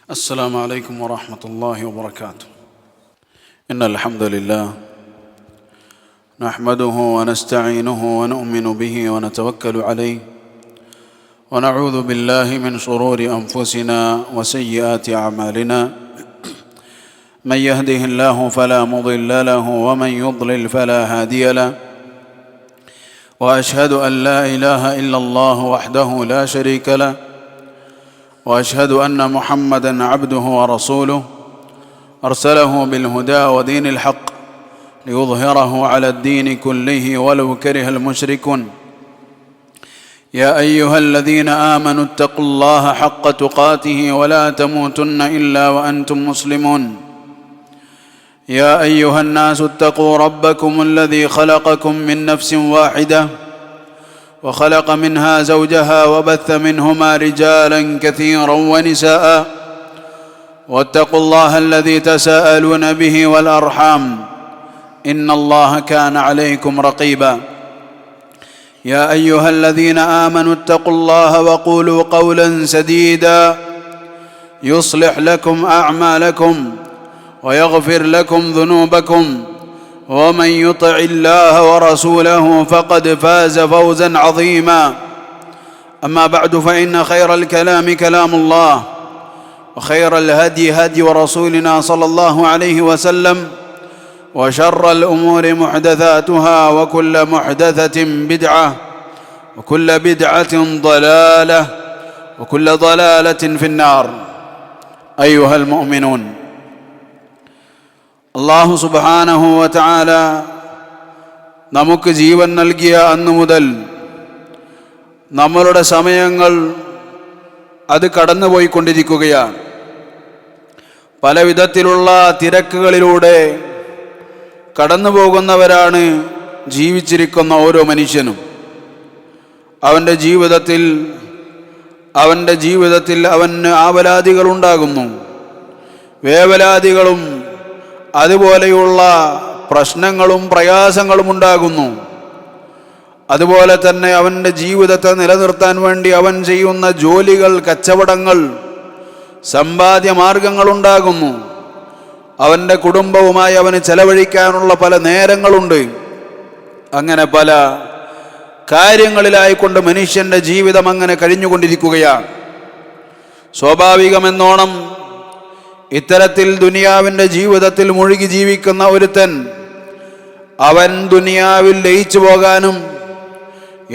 السلام عليكم ورحمة الله وبركاته. إن الحمد لله نحمده ونستعينه ونؤمن به ونتوكل عليه ونعوذ بالله من شرور أنفسنا وسيئات أعمالنا. من يهده الله فلا مضل له ومن يضلل فلا هادي له. وأشهد أن لا إله إلا الله وحده لا شريك له وأشهد أن محمدًا عبده ورسوله أرسله بالهدى ودين الحق ليظهره على الدين كله ولو كره المشركون. يا أيها الذين آمنوا اتقوا الله حق تقاته ولا تموتن إلا وأنتم مسلمون. يا أيها الناس اتقوا ربكم الذي خلقكم من نفس واحدة وخلق منها زوجها وبث منهما رجالا كثيرا ونساء واتقوا الله الذي تساءلون به والأرحام إن الله كان عليكم رقيبا. يا أيها الذين آمنوا اتقوا الله وقولوا قولا سديدا يصلح لكم أعمالكم ويغفر لكم ذنوبكم ومن يطع الله ورسوله فقد فاز فوزا عظيما. أما بعد فإن خير الكلام كلام الله وخير الهدي هدي رسولنا صلى الله عليه وسلم وشر الأمور محدثاتها وكل محدثة بدعة وكل بدعة ضلالة وكل ضلالة في النار. أيها المؤمنون, അല്ലാഹു സുബ്ഹാനഹു വ തആല നമുക്ക് ജീവൻ നൽകിയ അന്നു മുതൽ നമ്മളുടെ സമയങ്ങൾ അത് കടന്നുപോയിക്കൊണ്ടിരിക്കുകയാണ്. പല വിധത്തിലുള്ള തിരക്കുകളിലൂടെ കടന്നു പോകുന്നവരാണ് ജീവിച്ചിരിക്കുന്ന ഓരോ മനുഷ്യനും. അവൻ്റെ ജീവിതത്തിൽ അവന് ആവലാദികളുണ്ടാകുന്നു, വേവലാദികളും അതുപോലെയുള്ള പ്രശ്നങ്ങളും പ്രയാസങ്ങളും ഉണ്ടാകുന്നു. അതുപോലെ തന്നെ അവൻ്റെ ജീവിതത്തെ നിലനിർത്താൻ വേണ്ടി അവൻ ചെയ്യുന്ന ജോലികൾ, കച്ചവടങ്ങൾ, സമ്പാദ്യമാർഗങ്ങളുണ്ടാകുന്നു. അവൻ്റെ കുടുംബവുമായി അവന് ചെലവഴിക്കാനുള്ള പല നേരങ്ങളുണ്ട്. അങ്ങനെ പല കാര്യങ്ങളിലായിക്കൊണ്ട് മനുഷ്യൻ്റെ ജീവിതം അങ്ങനെ കഴിഞ്ഞുകൊണ്ടിരിക്കുകയാണ്. സ്വാഭാവികമെന്നോണം ഇത്തരത്തിൽ ദുനിയാവിൻ്റെ ജീവിതത്തിൽ മുഴുകി ജീവിക്കുന്ന ഒരുത്തൻ അവൻ ദുനിയാവിൽ ലയിച്ചു പോകാനും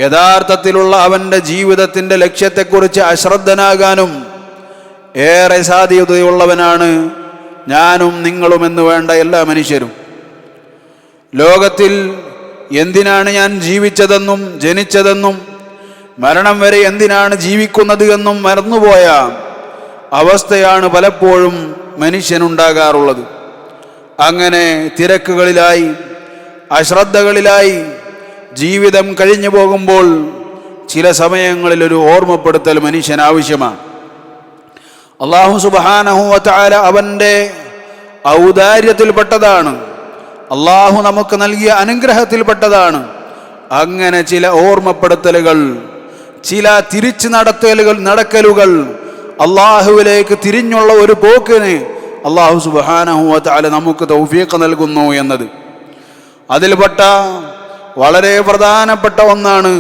യഥാർത്ഥത്തിലുള്ള അവൻ്റെ ജീവിതത്തിൻ്റെ ലക്ഷ്യത്തെക്കുറിച്ച് അശ്രദ്ധനാകാനും ഏറെ സാധ്യതയുള്ളവനാണ് ഞാനും നിങ്ങളുമെന്ന് വേണ്ട എല്ലാ മനുഷ്യരും. ലോകത്തിൽ എന്തിനാണ് ഞാൻ ജീവിച്ചതെന്നും ജനിച്ചതെന്നും മരണം വരെ എന്തിനാണ് ജീവിക്കുന്നത് എന്നും മറന്നുപോയ അവസ്ഥയാണ് പലപ്പോഴും മനുഷ്യനുണ്ടാകാറുള്ളത്. അങ്ങനെ തിരക്കുകളിലായി അശ്രദ്ധകളിലായി ജീവിതം കഴിഞ്ഞു പോകുമ്പോൾ ചില സമയങ്ങളിൽ ഒരു ഓർമ്മപ്പെടുത്തൽ മനുഷ്യന് ആവശ്യമാണ്. അല്ലാഹു സുബ്ഹാനഹു വ തആല അവൻ്റെ ഔദാര്യത്തിൽപ്പെട്ടതാണ്, അല്ലാഹു നമുക്ക് നൽകിയ അനുഗ്രഹത്തിൽപ്പെട്ടതാണ് അങ്ങനെ ചില ഓർമ്മപ്പെടുത്തലുകൾ, ചില തിരിച്ചു നടക്കലുകൾ, അള്ളാഹുവിലേക്ക് തിരിഞ്ഞുള്ള ഒരു പോക്കിന് അല്ലാഹു സുബ്ഹാനഹു വ തആല നമുക്ക് തൗഫീഖ് നൽകുന്നു എന്നത്. അതിൽപ്പെട്ട വളരെ പ്രധാനപ്പെട്ട ഒന്നാണ്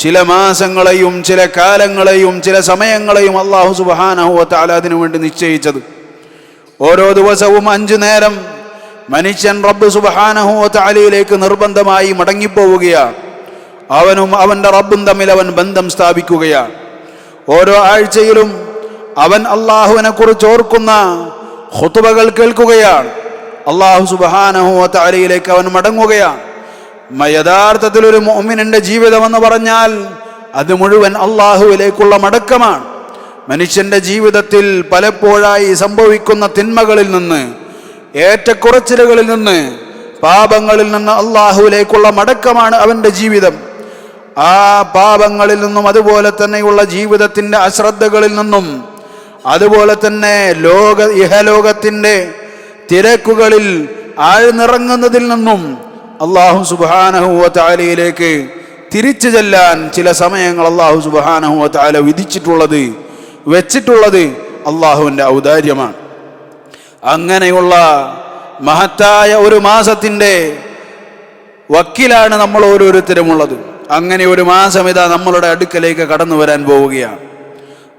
ചില മാസങ്ങളെയും ചില കാലങ്ങളെയും ചില സമയങ്ങളെയും അല്ലാഹു സുബ്ഹാനഹു വ തആല അതിനു വേണ്ടി നിശ്ചയിച്ചത്. ഓരോ ദിവസവും 5 നേരം മനുഷ്യൻ റബ്ബ് സുബ്ഹാനഹു വ തആലയിലേക്ക് നിർബന്ധമായി മടങ്ങിപ്പോവുകയാണ്. അവനും അവൻ്റെ റബ്ബും തമ്മിൽ അവൻ ബന്ധം സ്ഥാപിക്കുകയാണ്. ഓരോ ആഴ്ചയിലും അവൻ അള്ളാഹുവിനെ കുറിച്ച് ഓർക്കുന്ന ഖുതുബകൾ കേൾക്കുകയാണ്. അല്ലാഹു സുബ്ഹാനഹു വ തആലയിലേക്ക് അവൻ മടങ്ങുകയാണ്. യഥാർത്ഥത്തിൽ ഒരു മുഅ്മിനിന്റെ ജീവിതം എന്ന് പറഞ്ഞാൽ അത് മുഴുവൻ അള്ളാഹുവിലേക്കുള്ള മടക്കമാണ്. മനുഷ്യന്റെ ജീവിതത്തിൽ പലപ്പോഴായി സംഭവിക്കുന്ന തിന്മകളിൽ നിന്ന്, ഏറ്റക്കുറച്ചിലുകളിൽ നിന്ന്, പാപങ്ങളിൽ നിന്ന് അള്ളാഹുവിലേക്കുള്ള മടക്കമാണ് അവൻ്റെ ജീവിതം. ആ പാപങ്ങളിൽ നിന്നും അതുപോലെ തന്നെയുള്ള ജീവിതത്തിൻ്റെ അശ്രദ്ധകളിൽ നിന്നും അതുപോലെ തന്നെ ഇഹലോകത്തിൻ്റെ തിരക്കുകളിൽ ആഴ്ന്നിറങ്ങുന്നതിൽ നിന്നും അല്ലാഹു സുബ്ഹാനഹു വ തആലയിലേക്ക് തിരിച്ചു ചെല്ലാൻ ചില സമയങ്ങൾ അല്ലാഹു സുബ്ഹാനഹു വ തആല വിധിച്ചിട്ടുള്ളത്, വെച്ചിട്ടുള്ളത് അള്ളാഹുവിൻ്റെ ഔദാര്യമാണ്. അങ്ങനെയുള്ള മഹത്തായ ഒരു മാസത്തിൻ്റെ വക്കിലാണ് നമ്മൾ ഓരോരുത്തരുമുള്ളത്. അങ്ങനെ ഒരു മാസം ഇതാ നമ്മളുടെ അടുക്കലേക്ക് കടന്നു വരാൻ പോവുകയാണ്.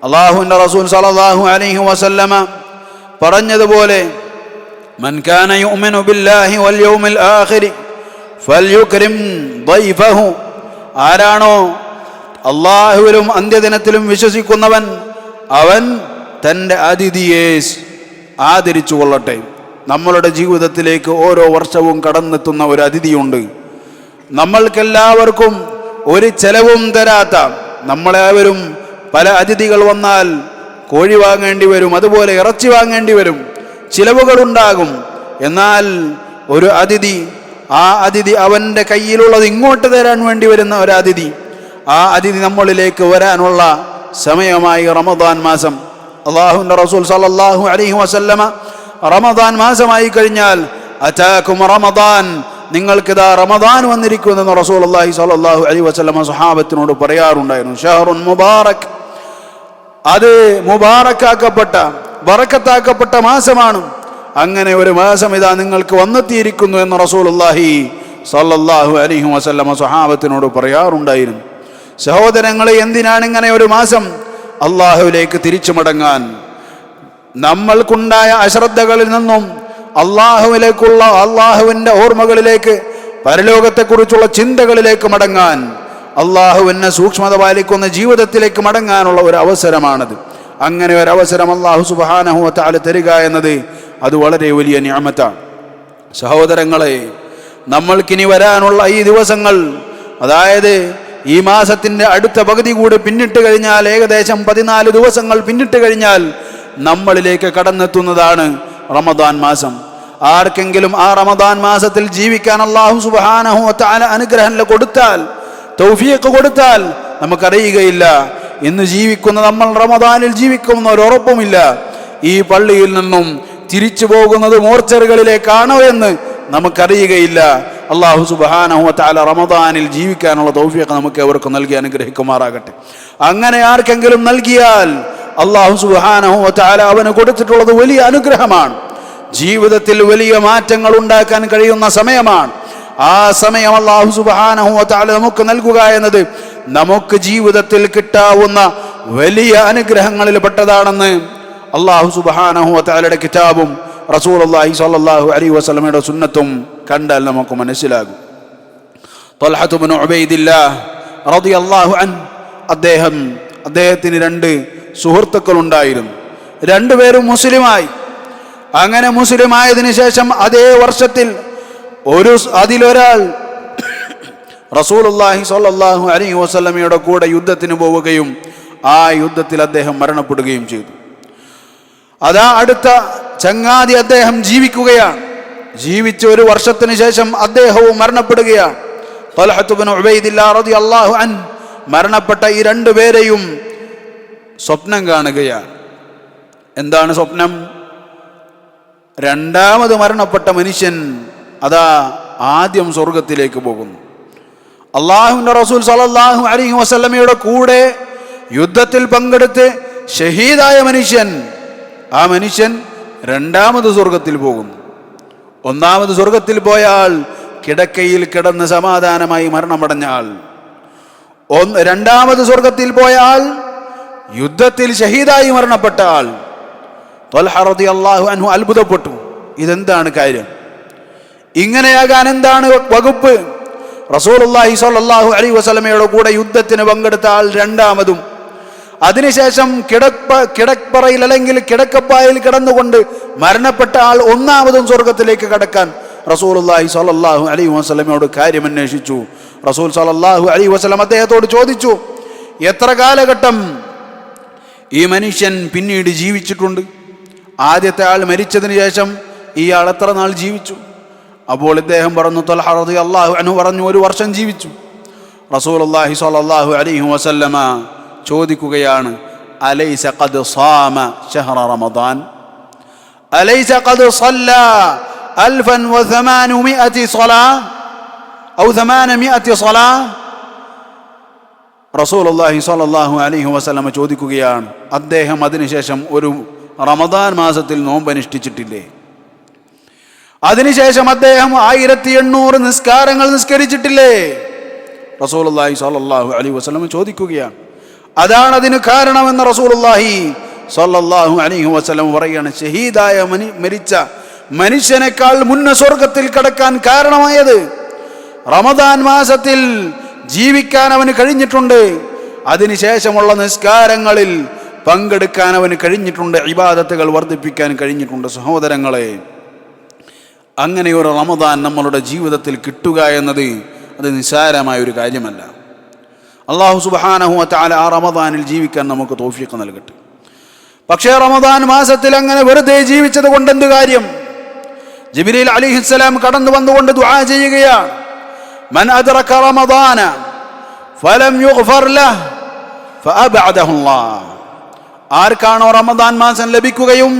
അള്ളാഹുവിൻ്റെ റസൂൽ സല്ലല്ലാഹു അലൈഹി വസല്ലമ പറഞ്ഞതുപോലെ, മൻ കാന യുഅ്മിനു ബില്ലാഹി വൽ യൗമിൽ ആഖിരി ഫൽയുക്രിം ദൈഫഹു, ആരാണോ അള്ളാഹുവിലും അന്ത്യദിനത്തിലും വിശ്വസിക്കുന്നവൻ അവൻ തൻ്റെ അതിഥിയെ ആദരിച്ചു കൊള്ളട്ടെ. നമ്മളുടെ ജീവിതത്തിലേക്ക് ഓരോ വർഷവും കടന്നെത്തുന്ന ഒരു അതിഥിയുണ്ട്. നമ്മൾക്കെല്ലാവർക്കും ഒരു ചെലവും തരാത്ത, നമ്മളെവരും പല അതിഥികൾ വന്നാൽ കോഴി വാങ്ങേണ്ടി വരും, അതുപോലെ ഇറച്ചി വാങ്ങേണ്ടി വരും, ചിലവുകളുണ്ടാകും. എന്നാൽ ഒരു അതിഥി, ആ അതിഥി അവൻ്റെ കയ്യിലുള്ളത് ഇങ്ങോട്ട് തരാൻ വേണ്ടി വരുന്ന ഒരു അതിഥി, ആ അതിഥി നമ്മളിലേക്ക് വരാനുള്ള സമയമായി റമദാൻ മാസം. അല്ലാഹുവിൻ്റെ റസൂൽ സല്ലല്ലാഹു അലൈഹി വസല്ലമ റമദാൻ മാസമായി കഴിഞ്ഞാൽ അതാകും റമദാൻ, നിങ്ങൾക്കിതാ റമദാൻ വന്നിരിക്കുമെന്ന് റസൂലുള്ളാഹി സ്വല്ലല്ലാഹു അലൈഹി വസല്ലമ സ്വഹാബത്തിനോട് പറയാറുണ്ടായിരുന്നു. ഷഹറുൻ മുബാറക്, അത് മുബാറക്കാക്കപ്പെട്ട ബറക്കത്താക്കപ്പെട്ട മാസമാണ്. അങ്ങനെ ഒരു മാസം ഇതാ നിങ്ങൾക്ക് വന്നെത്തിയിരിക്കുന്നു എന്ന് റസൂലുള്ളാഹി സ്വല്ലല്ലാഹു അലൈഹി വസല്ലമ സ്വഹാബത്തിനോട് പറയാറുണ്ടായിരുന്നു. സഹോദരങ്ങളെ, എന്തിനാണ് ഇങ്ങനെ ഒരു മാസം? അള്ളാഹുവിലേക്ക് തിരിച്ചു മടങ്ങാൻ, നമ്മൾക്കുണ്ടായ അശ്രദ്ധകളിൽ നിന്നും അള്ളാഹുവിലേക്കുള്ള, അള്ളാഹുവിൻ്റെ ഓർമ്മകളിലേക്ക്, പരലോകത്തെക്കുറിച്ചുള്ള ചിന്തകളിലേക്ക് മടങ്ങാൻ, അള്ളാഹുവിനെ സൂക്ഷ്മത പാലിക്കുന്ന ജീവിതത്തിലേക്ക് മടങ്ങാനുള്ള ഒരു അവസരമാണത്. അങ്ങനെ ഒരു അവസരം അള്ളാഹു സുബ്ഹാനഹു വ തആല തരിക എന്നത് അത് വളരെ വലിയ നിഅമത്താണ്. സഹോദരങ്ങളെ, നമ്മൾക്കിനി വരാനുള്ള ഈ ദിവസങ്ങൾ, അതായത് ഈ മാസത്തിൻ്റെ അടുത്ത പകുതി കൂടി പിന്നിട്ട് കഴിഞ്ഞാൽ, ഏകദേശം 14 ദിവസങ്ങൾ പിന്നിട്ട് കഴിഞ്ഞാൽ നമ്മളിലേക്ക് കടന്നെത്തുന്നതാണ് റമദാൻ മാസം. ആർക്കെങ്കിലും ആ റമദാൻ മാസത്തിൽ ജീവിക്കാൻ അല്ലാഹു സുബ്ഹാനഹു വ തആല അനുഗ്രഹം കൊടുത്താൽ, തൗഫീഖ് കൊടുത്താൽ, നമുക്കറിയുകയില്ല ഇന്ന് ജീവിക്കുന്ന നമ്മൾ റമദാനിൽ ജീവിക്കുന്ന ഒരു ഉറപ്പുമില്ല. ഈ പള്ളിയിൽ നിന്നും തിരിച്ചു പോകുന്നത് മോർച്ചറികളിലേക്കാണോ എന്ന് നമുക്കറിയുകയില്ല. അല്ലാഹു സുബ്ഹാനഹു വ തആല റമദാനിൽ ജീവിക്കാനുള്ള തൗഫീഖ് നമുക്ക് എവർക്കും നൽകി അനുഗ്രഹിക്കുമാറാകട്ടെ. അങ്ങനെ ആർക്കെങ്കിലും നൽകിയാൽ അല്ലാഹു സുബ്ഹാനഹു വ തആല അവന് കൊടുത്തിട്ടുള്ളത് വലിയ അനുഗ്രഹമാണ്. ജീവിതത്തിൽ വലിയ മാറ്റങ്ങൾ ഉണ്ടാക്കാൻ കഴിയുന്ന സമയമാണ്. ആ സമയം അല്ലാഹു സുബ്ഹാനഹു വ തആല നമുക്ക് നൽകുക എന്നത് നമുക്ക് ജീവിതത്തിൽ കിട്ടാവുന്ന വലിയ അനുഗ്രഹങ്ങളിൽ പെട്ടതാണെന്ന് അല്ലാഹു സുബ്ഹാനഹു വ തആലയുടെ കിതാബും റസൂലുള്ളാഹി സ്വല്ലല്ലാഹു അലൈഹി വസല്ലമയുടെ സുന്നത്തും കണ്ടാൽ നമുക്ക് മനസ്സിലാകും. ത്വൽഹത്ത് ഇബ്നു ഉബൈദില്ലാഹ് റളിയല്ലാഹു അൻഹു, അദ്ദേഹത്തിന് 2 സുഹൃത്തുക്കൾ ഉണ്ടായിരുന്നു. 2 പേരും മുസ്ലിമായി. അങ്ങനെ മുസ്ലിമായതിനു ശേഷം അതേ വർഷത്തിൽ അതിലൊരാൾ റസൂലുള്ളാഹി സ്വല്ലല്ലാഹു അലൈഹി വസല്ലമയുടെ കൂടെ യുദ്ധത്തിന് പോവുകയും ആ യുദ്ധത്തിൽ അദ്ദേഹം മരണപ്പെടുകയും ചെയ്തു. അതാ അടുത്ത ചങ്ങാതി അദ്ദേഹം ജീവിക്കുകയാണ്. ജീവിച്ച 1 വർഷത്തിന് ശേഷം അദ്ദേഹവും മരണപ്പെടുകയാണ്. ത്വൽഹത്ത് ഇബ്നു ഉബൈദില്ലാഹ് റളിയല്ലാഹു അൻഹു മരണപ്പെട്ട ഈ 2 പേരെയും സ്വപ്നം കാണുകയാണ്. എന്താണ് സ്വപ്നം? രണ്ടാമത് മരണപ്പെട്ട മനുഷ്യൻ അതാ ആദ്യം സ്വർഗത്തിലേക്ക് പോകുന്നു. അല്ലാഹുവിൻ്റെ റസൂൽ സല്ലല്ലാഹു അലൈഹി വസല്ലമയുടെ കൂടെ യുദ്ധത്തിൽ പങ്കെടുത്ത് ഷഹീദായ മനുഷ്യൻ, ആ മനുഷ്യൻ രണ്ടാമത് സ്വർഗത്തിൽ പോകുന്നു. ഒന്നാമത് സ്വർഗത്തിൽ പോയ ആൾ കിടക്കയിൽ കിടന്ന് സമാധാനമായി മരണമടഞ്ഞ ആൾ. രണ്ടാമത് സ്വർഗത്തിൽ പോയ ആൾ യുദ്ധത്തിൽ ഷഹീദായി മരണപ്പെട്ട ആൾ. ത്വൽഹ റളിയല്ലാഹു അൻഹു അത്ഭുതപ്പെട്ടു. ഇതെന്താണ് കാര്യം? ഇങ്ങനെയാകാൻ എന്താണ് വകുപ്പ്? റസൂലുള്ളാഹി സ്വല്ലല്ലാഹു അലൈഹി വസല്ലമയുടെ കൂടെ യുദ്ധത്തിന് പങ്കെടുത്ത ആൾ രണ്ടാമതും, അതിനുശേഷം കിടപ്പറയിൽ അല്ലെങ്കിൽ കിടക്കപ്പായിൽ കിടന്നുകൊണ്ട് മരണപ്പെട്ട ആൾ ഒന്നാമതും സ്വർഗത്തിലേക്ക് കടക്കാൻ റസൂലുള്ളാഹി സ്വല്ലല്ലാഹു അലൈഹി വസല്ലമയോട് കാര്യം അന്വേഷിച്ചു. റസൂൽ സ്വല്ലല്ലാഹു അലൈഹി വസല്ലം അദ്ദേഹത്തോട് ചോദിച്ചു, എത്ര കാലഘട്ടം ഈ മനുഷ്യൻ പിന്നീട് ജീവിച്ചിട്ടുണ്ട്? ആദ്യത്തെ ആൾ മരിച്ചതിന് ശേഷം ഇയാൾ എത്ര നാൾ ജീവിച്ചു? അപ്പോൾ ഇദ്ദേഹം പറഞ്ഞു, ത്വൽഹ റളിയല്ലാഹു അൻഹു പറഞ്ഞു, 1 വർഷം ജീവിച്ചു. റസൂലുള്ളാഹി സ്വല്ലല്ലാഹു അലൈഹി വസല്ലമ ചോദിക്കുകയാണ്, അലൈസ ഖദ് സാമ ശഹ്റ റമദാൻ, അലൈസ ഖദ് സ്വല്ലാ 1800 സ്വലാ ഔ 800 സ്വലാ? റസൂലുള്ളാഹി സ്വല്ലല്ലാഹു അലൈഹി വസല്ലമ ചോദിക്കുകയാണ്. അദ്ദേഹം അതിനുശേഷം ഒരു റമദാൻ മാസത്തിൽ നോമ്പനുഷ്ഠിച്ചിട്ടില്ലേ? അതിനുശേഷം അദ്ദേഹം 1800 നിസ്കാരങ്ങൾ നിസ്കരിച്ചിട്ടില്ലേ? റസൂലുള്ളാഹി സ്വല്ലല്ലാഹു അലൈഹി വസല്ലം ചോദിക്കുകയാണ്. അതാണ് അതിന് കാരണമെന്ന് റസൂലുള്ളാഹി സ്വല്ലല്ലാഹു അലൈഹി വസല്ലം പറയുകയാണ്. ഷഹീദായ മരിച്ച മനുഷ്യനേക്കാൾ മുന്ന സ്വർഗത്തിൽ കടക്കാൻ കാരണമായത് റമദാൻ മാസത്തിൽ ജീവിക്കാൻ അവന് കഴിഞ്ഞിട്ടുണ്ട്. അതിനുശേഷമുള്ള നിസ്കാരങ്ങളിൽ പങ്കെടുക്കാൻ അവന് കഴിഞ്ഞിട്ടുണ്ട്. ഇബാദത്തുകൾ വർദ്ധിപ്പിക്കാൻ കഴിഞ്ഞിട്ടുണ്ട്. സഹോദരങ്ങളെ, അങ്ങനെ ഒരു റമദാൻ നമ്മളുടെ ജീവിതത്തിൽ കിട്ടുക എന്നത് അത് നിസ്സാരമായ ഒരു കാര്യമല്ല. അല്ലാഹു സുബ്ഹാനഹു വ തആല ആ റമദാനിൽ ജീവിക്കാൻ നമുക്ക് തൗഫീഖ് നൽകട്ടെ. പക്ഷേ റമദാൻ മാസത്തിൽ അങ്ങനെ വെറുതെ ജീവിച്ചത് കൊണ്ട് എന്ത് കാര്യം? ജിബ്രീൽ അലൈഹിസ്സലാം കടന്നു വന്നുകൊണ്ട് ദുആ ചെയ്യുകയാണ്. മൻ അദ്റക റമദാന ഫലം യുഗ്ഫർ ലഹു ഫഅബഅദഹു അല്ലാഹ്. ആർക്കാണോ റമദാൻ മാസം ലഭിക്കുകയും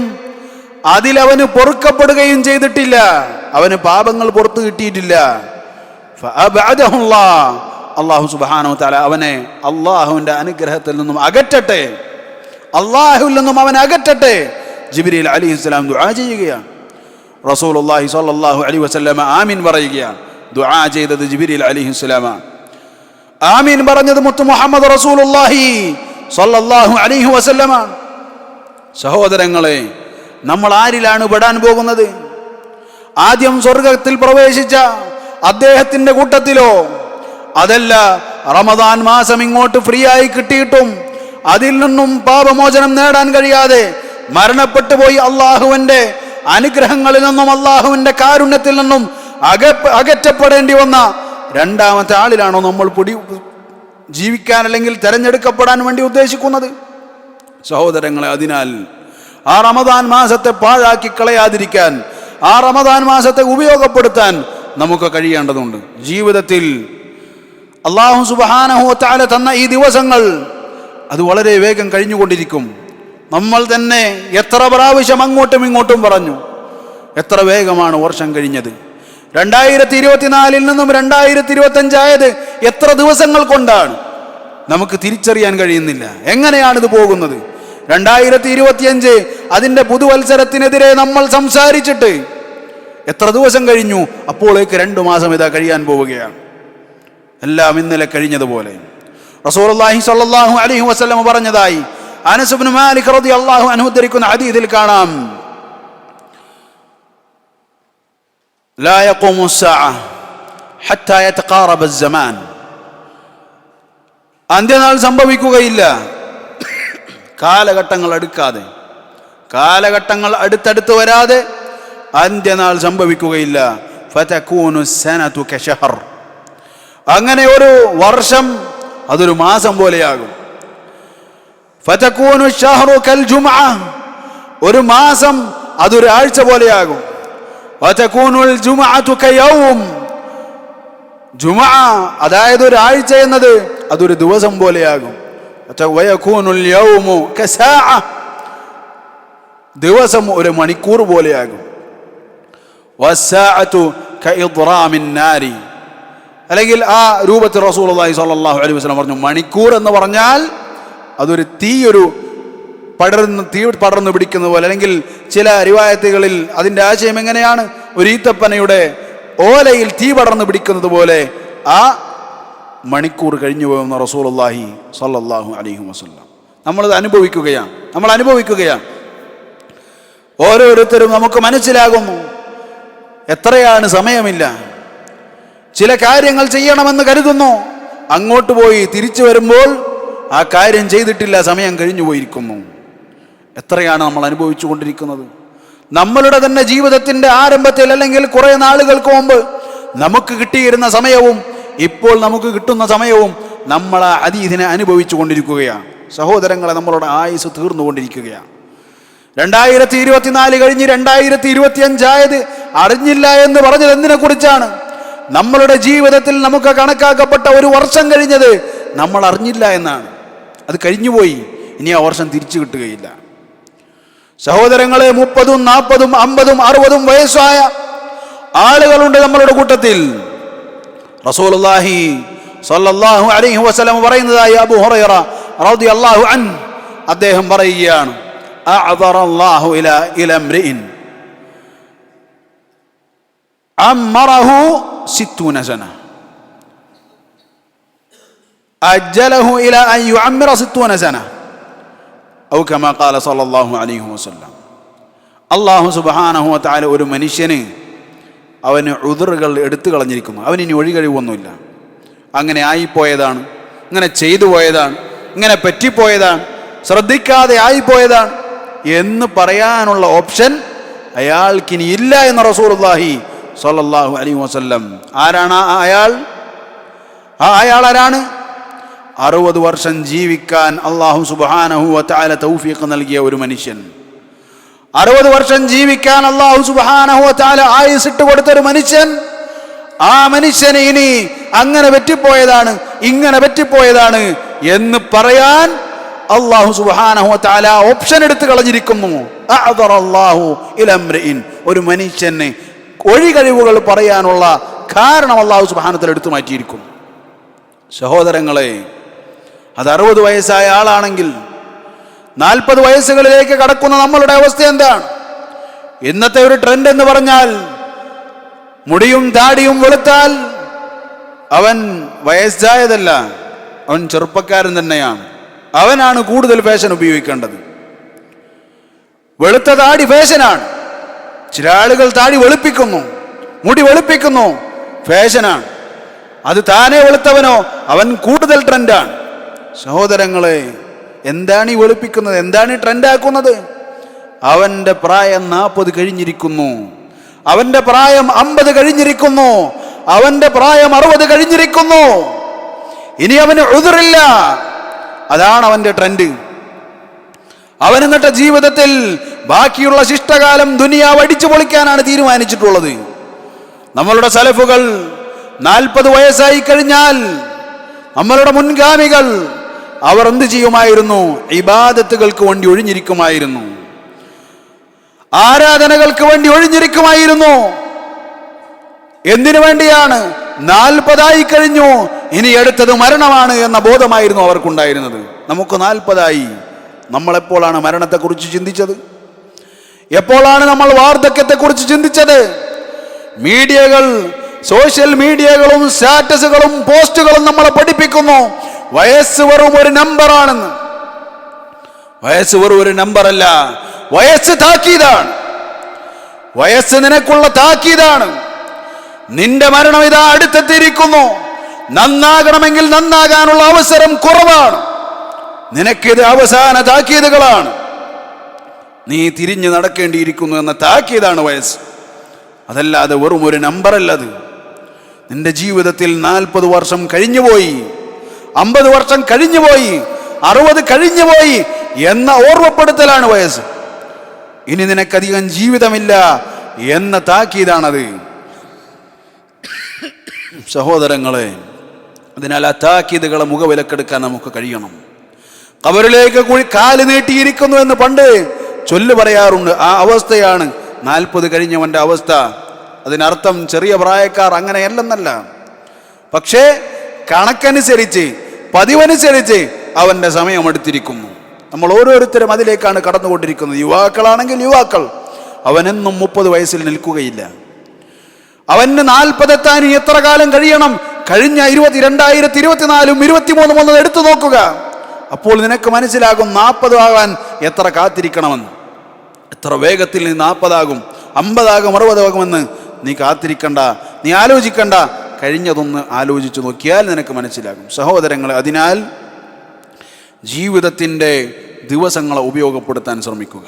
അതിലവന് പൊറുക്കപ്പെടുകയും ചെയ്തിട്ടില്ല, അവന് പാപങ്ങൾ പുറത്തു കിട്ടിയിട്ടില്ല, ഫഅബഅദഹു അല്ലാഹ്, അല്ലാഹു സുബ്ഹാനഹു വ തആല അവനെ അല്ലാഹുവിന്റെ അനുഗ്രഹത്തിൽ നിന്നും അകറ്റട്ടെ, അല്ലാഹുവിൽ നിന്നും അവൻ അകറ്റട്ടെ. ജിബ്രീൽ അലൈഹിസ്സലാം ദുആ ചെയ്യുകയാണ്. റസൂലുള്ളാഹി സ്വല്ലല്ലാഹു അലൈഹി വസല്ലം ആമീൻ പറയുകയാണ്. ദുആ ചെയ്തത് ജിബ്രീൽ അലൈഹിസ്സലാമാണ്. ആമീൻ പറഞ്ഞത് മുത്ത് മുഹമ്മദ് റസൂലുള്ളാഹി സ്വല്ലല്ലാഹു അലൈഹി വസല്ലമാണ്. സഹോദരങ്ങളെ, നമ്മൾ ആരിലാണ് പെടാൻ പോകുന്നത്? ആദ്യം സ്വർഗത്തിൽ പ്രവേശിച്ച അദ്ദേഹത്തിന്റെ കൂട്ടത്തിലോ? അതല്ല, റമദാൻ മാസം ഇങ്ങോട്ട് ഫ്രീ ആയി കിട്ടിയിട്ടും അതിൽ നിന്നും പാപമോചനം നേടാൻ കഴിയാതെ മരണപ്പെട്ടു പോയി അള്ളാഹുവിന്റെ അനുഗ്രഹങ്ങളിൽ നിന്നും അള്ളാഹുവിന്റെ കാരുണ്യത്തിൽ നിന്നും അകറ്റപ്പെടേണ്ടി വന്ന രണ്ടാമത്തെ ആളിലാണോ നമ്മൾ ജീവിക്കാൻ അല്ലെങ്കിൽ തെരഞ്ഞെടുക്കപ്പെടാൻ വേണ്ടി ഉദ്ദേശിക്കുന്നത്? സഹോദരങ്ങളെ, അതിനാൽ ആ റമദാൻ മാസത്തെ പാഴാക്കി കളയാതിരിക്കാൻ, ആ റമദാൻ മാസത്തെ ഉപയോഗപ്പെടുത്താൻ നമുക്ക് കഴിയേണ്ടതുണ്ട്. ജീവിതത്തിൽ അല്ലാഹു സുബ്ഹാനഹു വ തആല തന്ന ഈ ദിവസങ്ങൾ അത് വളരെ വേഗം കഴിഞ്ഞുകൊണ്ടിരിക്കും. നമ്മൾ തന്നെ എത്ര പ്രാവശ്യം അങ്ങോട്ടും ഇങ്ങോട്ടും പറഞ്ഞു, എത്ര വേഗമാണ് വർഷം കഴിഞ്ഞത്. 2024 നിന്നും 2025 ആയത് എത്ര ദിവസങ്ങൾ കൊണ്ടാണ് നമുക്ക് തിരിച്ചറിയാൻ കഴിയുന്നില്ല. എങ്ങനെയാണിത് പോകുന്നത്? 2025 അതിൻ്റെ പുതുവത്സരത്തിനെതിരെ നമ്മൾ സംസാരിച്ചിട്ട് എത്ര ദിവസം കഴിഞ്ഞു? അപ്പോഴേക്ക് 2 മാസം ഇതാ കഴിയാൻ പോവുകയാണ്. എല്ലാം ഇന്നലെ കഴിഞ്ഞതുപോലെ. റസൂലുള്ളാഹി സ്വല്ലല്ലാഹു അലൈഹി വസല്ലം പറഞ്ഞതായി അനസ് ഇബ്നു മാലിക് റളിയല്ലാഹു അൻഹു ഉദ്ധരിക്കുന്ന ഹദീസിൽ കാണാം, ലാ യഖൂമു സ്സാഅ ഹത്താ യതഖാറബ അസ്സമാൻ. അന്ത്യനാൾ സംഭവിക്കുകയില്ല കാലഘട്ടങ്ങൾ അടുക്കാതെ, കാലഘട്ടങ്ങൾ അടുത്തടുത്ത് വരാതെ അന്ത്യനാൾ സംഭവിക്കുകയില്ല. ഫതകൂനു സനതു കശഹർ. അങ്ങനെ ഒരു വർഷം അതൊരു മാസം പോലെയാകും. ഫതകൂനു ശഹറു കൽ ജുംഅ. ഒരു മാസം അതൊരു ആഴ്ച പോലെയാകും. വതകൂനുൽ ജുംഅതു കയൗം. ജുംഅ അതായത് ഒരു ആഴ്ച എന്നത് അതൊരു ദിവസം പോലെയാകും. വയകൂനുൽ യൗമു കസാഅ. ദിവസം ഒരു മണിക്കൂർ പോലെയാകും. വസ്സാഅതു കഇദ്റാമിൻ നാരി. അല്ലെങ്കിൽ ആ രൂപത്തിൽ റസൂലുള്ളാഹി സ്വല്ലല്ലാഹു അലൈഹി വസല്ലം പറഞ്ഞു, മണിക്കൂർ എന്ന് പറഞ്ഞാൽ അതൊരു തീ പടർന്നു പിടിക്കുന്ന പോലെ, അല്ലെങ്കിൽ ചില റിവായത്തുകളിൽ അതിൻ്റെ ആശയം എങ്ങനെയാണ്, ഒരു ഈത്തപ്പനയുടെ ഓലയിൽ തീ പടർന്നു പിടിക്കുന്നത് പോലെ ആ മണിക്കൂർ കഴിഞ്ഞു പോകുന്ന റസൂലുള്ളാഹി സ്വല്ലല്ലാഹു അലൈഹി വസല്ലം. നമ്മളത് അനുഭവിക്കുകയാണ്. ഓരോരുത്തരും നമുക്ക് മനസ്സിലാകുന്നു എത്രയാണ് സമയമില്ല. ചില കാര്യങ്ങൾ ചെയ്യണമെന്ന് കരുതുന്നു, അങ്ങോട്ട് പോയി തിരിച്ചു വരുമ്പോൾ ആ കാര്യം ചെയ്തിട്ടില്ല, സമയം കഴിഞ്ഞു പോയിരിക്കുന്നു. എത്രയാണ് നമ്മൾ അനുഭവിച്ചു കൊണ്ടിരിക്കുന്നത്? നമ്മളുടെ തന്നെ ജീവിതത്തിൻ്റെ ആരംഭത്തിൽ അല്ലെങ്കിൽ കുറേ നാളുകൾക്ക് മുമ്പ് നമുക്ക് കിട്ടിയിരുന്ന സമയവും ഇപ്പോൾ നമുക്ക് കിട്ടുന്ന സമയവും നമ്മൾ ആ ഹദീസിനെ അനുഭവിച്ചു കൊണ്ടിരിക്കുകയാണ്. സഹോദരങ്ങളെ, നമ്മളുടെ ആയുസ് തീർന്നുകൊണ്ടിരിക്കുകയാണ്. 2024 കഴിഞ്ഞ് 2025 ആയത് അറിഞ്ഞില്ല എന്ന് പറഞ്ഞത് എന്തിനെ കുറിച്ചാണ്? നമ്മളുടെ ജീവിതത്തിൽ നമുക്ക് കണക്കാക്കപ്പെട്ട ഒരു വർഷം കഴിഞ്ഞത് നമ്മൾ അറിഞ്ഞില്ല എന്നാണ്. അത് കഴിഞ്ഞുപോയി, ഇനി ആ വർഷം തിരിച്ചു കിട്ടുകയില്ല. സഹോദരങ്ങളെ, 30, 40, 50, 60 വയസ്സായ ആളുകളുണ്ട് നമ്മളുടെ കൂട്ടത്തിൽ. റസൂലുള്ളാഹി സ്വല്ലല്ലാഹു അലൈഹി വസല്ലം പറയുന്നതായി അബൂ ഹുറൈറ റളിയല്ലാഹു അൻഹു അദ്ദേഹം പറയുകയാണ്, أعذر الله إلى امرئ عمره 60 سنة أجله إلى أن يعمر 60 سنة أو كما قال صلى الله عليه وسلم. അല്ലാഹു സുബ്ഹാനഹു വ തആല ഒരു മനുഷ്യന് അവന് ഉദ്റുകൾ എടുത്തു കളഞ്ഞിരിക്കുന്നു. അവനിനി ഒഴികഴിവൊന്നുമില്ല. അങ്ങനെ ആയിപ്പോയതാണ്, ഇങ്ങനെ ചെയ്തു പോയതാണ്, ഇങ്ങനെ പറ്റിപ്പോയതാണ്, ശ്രദ്ധിക്കാതെ ആയിപ്പോയതാണ് എന്ന് പറയാനുള്ള ഓപ്ഷൻ അയാൾക്കിനി ഇല്ല എന്ന് റസൂലുള്ളാഹി സ്വല്ലല്ലാഹു അലൈഹി വസല്ലം. ആരാണ് ആ അയാൾ? ആ അയാൾ ആരാണ്? 60 വർഷം ജീവിക്കാൻ അല്ലാഹു സുബ്ഹാനഹു വ തആല തൗഫീഖ് നൽകിയ ഒരു മനുഷ്യൻ. 60 വർഷം ജീവിക്കാൻ അല്ലാഹു സുബ്ഹാനഹു വ തആല ആയുസ്സിട്ട് കൊടുത്തൊരു മനുഷ്യൻ. ആ മനുഷ്യനെ ഇനി അങ്ങനെ പറ്റിപ്പോയതാണ്, ഇങ്ങനെ പറ്റിപ്പോയതാണ് എന്ന് പറയാൻ അല്ലാഹു സുബ്ഹാനഹു വ തആല ഓപ്ഷൻ എടുത്ത് കളഞ്ഞിരിക്കുന്നു. അഅ്ദറല്ലാഹു ഇലാ ഇംറിഇൻ, ഒരു മനുഷ്യന് ഒഴികഴിവുകൾ പറയാനുള്ള കാരണം അല്ലാഹു സുബ്ഹാനഹു വ തആല എടുത്തു മാറ്റിയിരിക്കുന്നു. സഹോദരങ്ങളെ, അത് 60 വയസ്സായ ആളാണെങ്കിൽ 40 വയസ്സുകളിലേക്ക് കടക്കുന്ന നമ്മളുടെ അവസ്ഥ എന്താണ്? ഇന്നത്തെ ഒരു ട്രെൻഡ് എന്ന് പറഞ്ഞാൽ മുടിയും താടിയും വെളുത്താൽ അവൻ വയസ്സായതല്ല, അവൻ ചെറുപ്പക്കാരൻ തന്നെയാണ്. അവനാണ് കൂടുതൽ ഫാഷൻ ഉപയോഗിക്കേണ്ടത്. വെളുത്ത താടി ഫാഷനാണ്. ചില ആളുകൾ താടി വെളുപ്പിക്കുന്നു, മുടി വെളുപ്പിക്കുന്നു, ഫാഷനാണ്. അത് താനേ വെളുത്തവനോ അവൻ കൂടുതൽ ട്രെൻഡാണ്. സഹോദരങ്ങളെ, എന്താണ് ഈ വെളുപ്പിക്കുന്നത്? എന്താണ് ഈ ട്രെൻഡാക്കുന്നത്? അവന്റെ പ്രായം 40 കഴിഞ്ഞിരിക്കുന്നു, അവന്റെ പ്രായം 50 കഴിഞ്ഞിരിക്കുന്നു, അവന്റെ പ്രായം 60 കഴിഞ്ഞിരിക്കുന്നു. ഇനി അവന് ഉദ്റില്ല. അതാണ് അവന്റെ ട്രെൻഡ്. അവൻ എന്നിട്ട് ജീവിതത്തിൽ ബാക്കിയുള്ള ശിഷ്ടകാലം ദുനിയാവ് അടിച്ചു പൊളിക്കാനാണ് തീരുമാനിച്ചിട്ടുള്ളത്. നമ്മളുടെ സലഫുകൾ 40 വയസ്സായി കഴിഞ്ഞാൽ നമ്മളുടെ മുൻഗാമികൾ അവർ എന്ത് ചെയ്യുമായിരുന്നു? ഇബാദത്തുകൾക്ക് വേണ്ടി ഒഴിഞ്ഞിരിക്കുമായിരുന്നു, ആരാധനകൾക്ക് വേണ്ടി ഒഴിഞ്ഞിരിക്കുമായിരുന്നു. എന്തിനു വേണ്ടിയാണ്? 40 കഴിഞ്ഞു, ഇനി അടുത്തത് മരണമാണ് എന്ന ബോധമായിരുന്നു അവർക്കുണ്ടായിരുന്നത്. നമുക്ക് 40 നമ്മളെപ്പോഴാണ് മരണത്തെക്കുറിച്ച് ചിന്തിച്ചത്? എപ്പോഴാണ് നമ്മൾ വാർദ്ധക്യത്തെക്കുറിച്ച് ചിന്തിച്ചത്? മീഡിയകൾ, സോഷ്യൽ മീഡിയകളും സ്റ്റാറ്റസുകളും പോസ്റ്റുകളും നമ്മളെ പഠിപ്പിക്കുന്നു വയസ്സ് വെറും ഒരു നമ്പറാണെന്ന്. വയസ്സ് വെറും ഒരു നമ്പറല്ല, വയസ്സ് താക്കീതാണ്. വയസ്സ് നിനക്കുള്ള താക്കീതാണ്. നിന്റെ മരണം ഇതാ അടുത്തെത്തിയിരിക്കുന്നു. നന്നാകണമെങ്കിൽ നന്നാകാനുള്ള അവസരം കുറവാണ്. നിനക്കിത് അവസാന താക്കീതുകളാണ്. നീ തിരിഞ്ഞു നടക്കേണ്ടിയിരിക്കുന്നു എന്ന താക്കീതാണ് വയസ്സ്. അതല്ലാതെ വെറും ഒരു നമ്പറല്ലത്. നിന്റെ ജീവിതത്തിൽ 40 വർഷം കഴിഞ്ഞുപോയി, 50 വർഷം കഴിഞ്ഞുപോയി, 60 കഴിഞ്ഞുപോയി എന്ന ഓർമ്മപ്പെടുത്തലാണ് വയസ്സ്. ഇനി നിനക്കധികം ജീവിതമില്ല എന്ന താക്കീതാണത്. സഹോദരങ്ങളെ, അതിനാൽ ആ താക്കീതുകളെ മുഖവിലക്കെടുക്കാൻ നമുക്ക് കഴിയണം. ഖബറിലേക്ക് കാല് നീട്ടിയിരിക്കുന്നു എന്ന് പണ്ട് ചൊല്ല് പറയാറുണ്ട്. ആ അവസ്ഥയാണ് 40 കഴിഞ്ഞവന്റെ അവസ്ഥ. അതിനർത്ഥം ചെറിയ പ്രായക്കാർ അങ്ങനെയല്ലെന്നല്ല. പക്ഷേ കണക്കനുസരിച്ച്, പതിവനുസരിച്ച് അവന്റെ സമയം എടുത്തിരിക്കുന്നു. നമ്മൾ ഓരോരുത്തരും അതിലേക്കാണ് കടന്നുകൊണ്ടിരിക്കുന്നത്. യുവാക്കളാണെങ്കിൽ യുവാക്കൾ, അവനെന്നും 30 വയസ്സിൽ നിൽക്കുകയില്ല. അവന് 40 എത്താൻ എത്ര കാലം കഴിയണം? കഴിഞ്ഞ 2024 23 എടുത്തു നോക്കുക. അപ്പോൾ നിനക്ക് മനസ്സിലാകും 40 ആകാൻ എത്ര കാത്തിരിക്കണമെന്ന്. എത്ര വേഗത്തിൽ നീ 40 ആകും, 50 ആകും, 60 ആകുമെന്ന് നീ കാത്തിരിക്കണ്ട, നീ ആലോചിക്കണ്ട. കഴിഞ്ഞതൊന്ന് ആലോചിച്ചു നോക്കിയാൽ നിനക്ക് മനസ്സിലാകും. സഹോദരങ്ങളെ, അതിനാൽ ജീവിതത്തിൻ്റെ ദിവസങ്ങളെ ഉപയോഗപ്പെടുത്താൻ ശ്രമിക്കുക.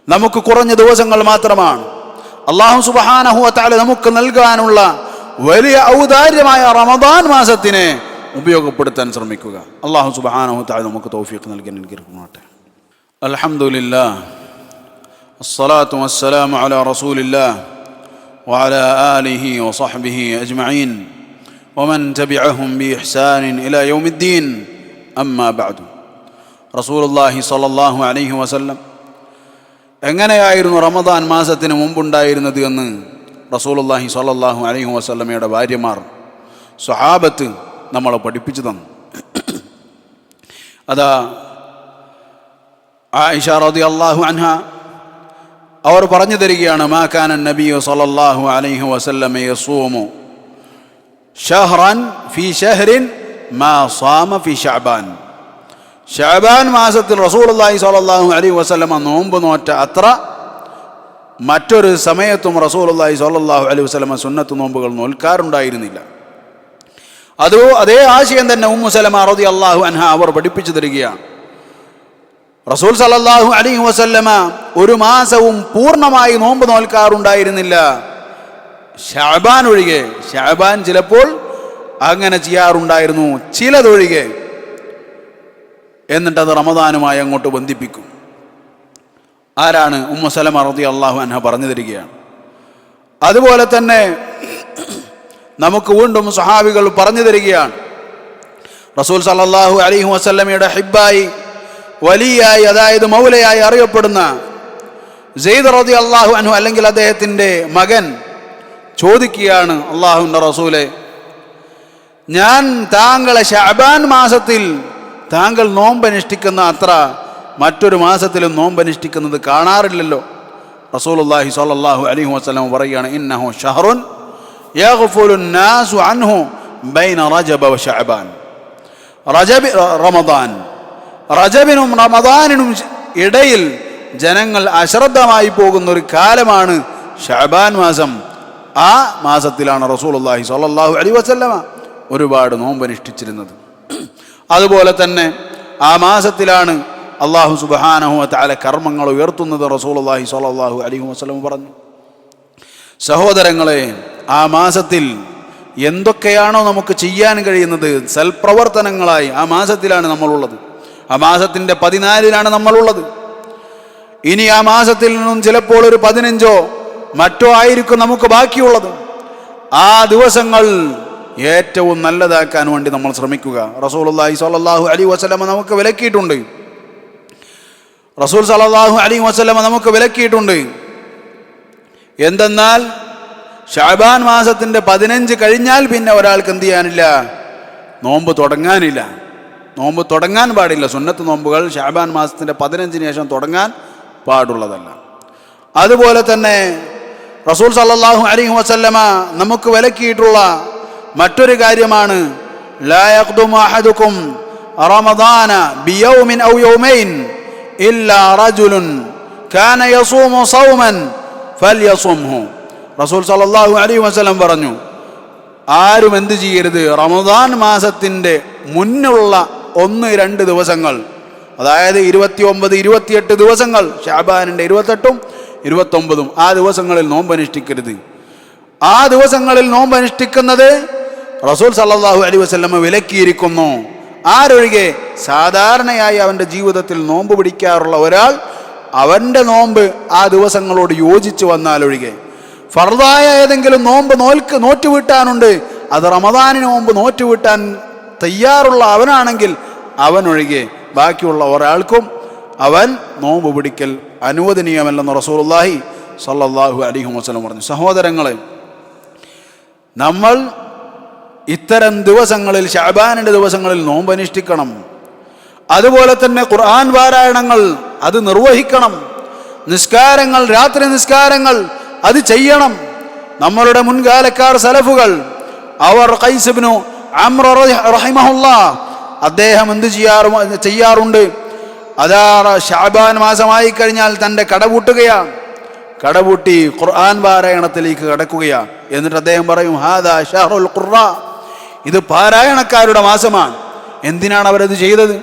നമുക്ക് കുറഞ്ഞ ദിവസങ്ങൾ മാത്രമാണ്. അല്ലാഹു സുബ്ഹാനഹു വ തആല നമുക്ക് നൽകാനുള്ള വലിയ ഔദാര്യമായ റമദാൻ മാസത്തിനെ ഉപയോഗപ്പെടുത്താൻ ശ്രമിക്കുക. അല്ലാഹു സുബ്ഹാനഹു വ തആല നമുക്ക് തൗഫീഖ് നൽകി അനുഗ്രഹിക്കട്ടെ. അൽഹംദുലില്ലാഹ് വസ്സലാത്തു വസ്സലാമു അലാ റസൂലില്ലാഹ് വഅലാ ആലിഹി വസഹ്ബിഹി അജ്മഈൻ വമൻ തബിഅഹും ബിഇഹ്സാനിൻ ഇലാ യൗമിദ്ദീൻ. അമ്മാ ബഅദു. റസൂലുള്ളാഹി സ്വല്ലല്ലാഹു അലൈഹി വസല്ലം എങ്ങനെയായിരുന്നു റമദാൻ മാസത്തിന് മുമ്പുണ്ടായിരുന്നത് എന്ന് റസൂലുള്ളാഹി സ്വല്ലല്ലാഹു അലൈഹി വസല്ലമയുടെ ഭാര്യമാർ, സ്വഹാബത്ത് നമ്മളെ പഠിപ്പിച്ചു തന്നു. അതാ ആയിഷ റളിയല്ലാഹു അൻഹ അവർ പറഞ്ഞു തരികയാണ്, മാ കാന നബിയ്യു സ്വല്ലല്ലാഹു അലൈഹി വസല്ലം യസൂമു ഷഹ്റൻ ഫീ ഷഹ്റിൻ മാ സാമ ഫീ ശഅബാൻ. ശഅബാൻ മാസത്തിൽ റസൂലുള്ളാഹി സ്വല്ലല്ലാഹു അലൈഹി വസല്ലം നോമ്പ് നോറ്റ അത്ര മറ്റൊരു സമയത്തും റസൂലുള്ളാഹി സ്വല്ലല്ലാഹു അലൈഹി വസല്ലം സുന്നത്ത് നോമ്പുകൾ നോൽക്കാറുണ്ടായിരുന്നില്ല. അതേ ആശയം തന്നെ ഉമ്മു സലമ റളിയല്ലാഹു അൻഹ അവർ പഠിപ്പിച്ചു തരികയാണ്. റസൂൽ സല്ലല്ലാഹു അലൈഹി വസല്ലമ ഒരു മാസവും പൂർണ്ണമായി നോമ്പ് നോൽക്കാറുണ്ടായിരുന്നില്ല, ശഅബാൻ ഒഴികെ. ശഅബാൻ ചിലപ്പോൾ അങ്ങനെ ചെയ്യാറുണ്ടായിരുന്നു, ചിലതൊഴികെ. എന്നിട്ടത് റമദാനുമായി അങ്ങോട്ട് ബന്ധിപ്പിക്കും. ആരാണ്? ഉമ്മു സലമ റളിയല്ലാഹു അൻഹ പറഞ്ഞു തരികയാണ്. അതുപോലെ തന്നെ നമുക്ക് വീണ്ടും സഹാബികൾ പറഞ്ഞു തരികയാണ്. റസൂൽ സല്ലല്ലാഹു അലൈഹി വസല്ലമയുടെ ഹിബ്ബായി, വലിയായി, അതായത് മൗലയായി അറിയപ്പെടുന്ന സെയ്ദ് റളിയല്ലാഹു അൻഹു അല്ലെങ്കിൽ അദ്ദേഹത്തിൻ്റെ മകൻ ചോദിക്കുകയാണ്, അല്ലാഹുവിൻ്റെ റസൂലെ, ഞാൻ താങ്കളെ ശഅബാൻ മാസത്തിൽ താങ്കൾ നോമ്പനുഷ്ഠിക്കുന്ന അത്ര മറ്റൊരു മാസത്തിലും നോമ്പനുഷ്ഠിക്കുന്നത് കാണാറില്ലല്ലോ. റസൂലുള്ളാഹി സ്വല്ലല്ലാഹു അലൈഹി വസല്ലം പറയുകയാണ്, ഇന്നഹു ഷഹ്റുൻ യഗ്ഫുലു നാസു അൻഹു ബൈന റജബ വ ശഅബാൻ. റജബിനും റമദാനിനും ഇടയിൽ ജനങ്ങൾ അശ്രദ്ധമായി പോകുന്ന ഒരു കാലമാണ് ശഅബാൻ മാസം. ആ മാസത്തിലാണ് റസൂലുള്ളാഹി സ്വല്ലല്ലാഹു അലൈഹി വസല്ലമ ഒരുപാട് നോമ്പനുഷ്ഠിച്ചിരുന്നത്. അതുപോലെ തന്നെ ആ മാസത്തിലാണ് അല്ലാഹു സുബ്ഹാനഹു വ തആല കർമ്മങ്ങൾ ഉയർത്തുന്നത്. റസൂലുള്ളാഹി സ്വല്ലല്ലാഹു അലൈഹി വസല്ലം പറഞ്ഞു. സഹോദരങ്ങളെ, ആ മാസത്തിൽ എന്തൊക്കെയാണോ നമുക്ക് ചെയ്യാൻ കഴിയുന്നത് സൽപ്രവർത്തനങ്ങളായി ആ മാസത്തിലാണ് നമ്മളുള്ളത്. ആ മാസത്തിൻ്റെ 14 നമ്മളുള്ളത്. ഇനി ആ മാസത്തിൽ നിന്നും ചിലപ്പോൾ ഒരു 15 മറ്റോ ആയിരിക്കും നമുക്ക് ബാക്കിയുള്ളത്. ആ ദിവസങ്ങൾ ഏറ്റവും നല്ലതാക്കാൻ വേണ്ടി നമ്മൾ ശ്രമിക്കുക. റസൂലുള്ളാഹി സ്വല്ലല്ലാഹു അലൈഹി വസല്ലം നമുക്ക് വിലക്കിയിട്ടുണ്ട്. റസൂൽ സല്ലല്ലാഹു അലൈഹി വസല്ലം നമുക്ക് വിലക്കിയിട്ടുണ്ട്. എന്തെന്നാൽ ശഅബാൻ മാസത്തിൻ്റെ 15 കഴിഞ്ഞാൽ പിന്നെ ഒരാൾക്ക് എന്ത് ചെയ്യാനില്ല? നോമ്പ് തുടങ്ങാനില്ല. നോമ്പ് തുടങ്ങാൻ പാടില്ല. സുന്നത്ത് നോമ്പുകൾ ശഅബാൻ മാസത്തിൻ്റെ 15 ശേഷം തുടങ്ങാൻ പാടുള്ളതല്ല. അതുപോലെ തന്നെ റസൂൽ സല്ലല്ലാഹു അലൈഹി വസല്ലമ നമുക്ക് വിലക്കിയിട്ടുള്ള മറ്റൊരു കാര്യമാണ്, ലാ യഖ്ദുമു അഹദുക്കും റമദാന ബിയൗമിൻ ഔ യൗമൈൻ ഇല്ലാ റജുലുൻ കാന യസൂമു സൗമൻ ഫൽയസുംഹു. റസൂൽ സല്ലല്ലാഹു അലൈഹി വസല്ലം പറഞ്ഞു, ആരും എന്ത് ചെയ്യരുത്, റമദാൻ മാസത്തിൻ്റെ മുന്നുള്ള 1-2 ദിവസങ്ങൾ, അതായത് 29, 28 ദിവസങ്ങൾ, ശഅബാനിൻ്റെ 28ഉം 29ഉം ആ ദിവസങ്ങളിൽ നോമ്പനുഷ്ഠിക്കരുത്. ആ ദിവസങ്ങളിൽ നോമ്പനുഷ്ഠിക്കുന്നത് റസൂൽ സല്ലല്ലാഹു അലൈഹി വസല്ലം വിലക്കിയിരിക്കുന്നു. ആരൊഴികെ? സാധാരണയായി അവൻ്റെ ജീവിതത്തിൽ നോമ്പ് പിടിക്കാറുള്ള ഒരാൾ അവൻ്റെ നോമ്പ് ആ ദിവസങ്ങളോട് യോജിച്ച് വന്നാലൊഴികെ. ഫർദായ ഏതെങ്കിലും നോമ്പ് നോറ്റുവീട്ടാനുണ്ട്, അത് റമദാനിന് മുമ്പ് നോറ്റുവീട്ടാൻ തയ്യാറുള്ള അവനാണെങ്കിൽ അവനൊഴികെ ബാക്കിയുള്ള ഒരാൾക്കും അവൻ നോമ്പ് പിടിക്കൽ അനുവദനീയമല്ലെന്ന് റസൂലുള്ളാഹി സ്വല്ലല്ലാഹു അലൈഹി വസല്ലം പറഞ്ഞു. സഹോദരങ്ങളെ, നമ്മൾ ഇത്തരം ദിവസങ്ങളിൽ, ശഅബാനിൻ്റെ ദിവസങ്ങളിൽ നോമ്പനുഷ്ഠിക്കണം. അതുപോലെ തന്നെ ഖുർആൻ പാരായണങ്ങൾ അത് നിർവഹിക്കണം. നിസ്കാരങ്ങൾ, രാത്രി നിസ്കാരങ്ങൾ അത് ചെയ്യണം. നമ്മളുടെ മുൻകാലക്കാർ സലഫുകൾ, അവർ ഖൈസ് ഇബ്നു അംർ റഹിമഹുല്ലാഹ്, അദ്ദേഹം എന്ത് ചെയ്യാറുണ്ട്? അതാ ശഅബാൻ മാസമായി കഴിഞ്ഞാൽ തൻ്റെ കടപൂട്ടുകയാണ്. കടപൂട്ടി ഖുർആൻ പാരായണത്തിലേക്ക് കടക്കുകയാണ്. എന്നിട്ട് അദ്ദേഹം പറയും, ഹാദാ ഷഹ്റുൽ ഖുർആ, ഇത് പാരായണക്കാരുടെ മാസമാണ്. എന്തിനാണ് അവരത് ചെയ്തത്?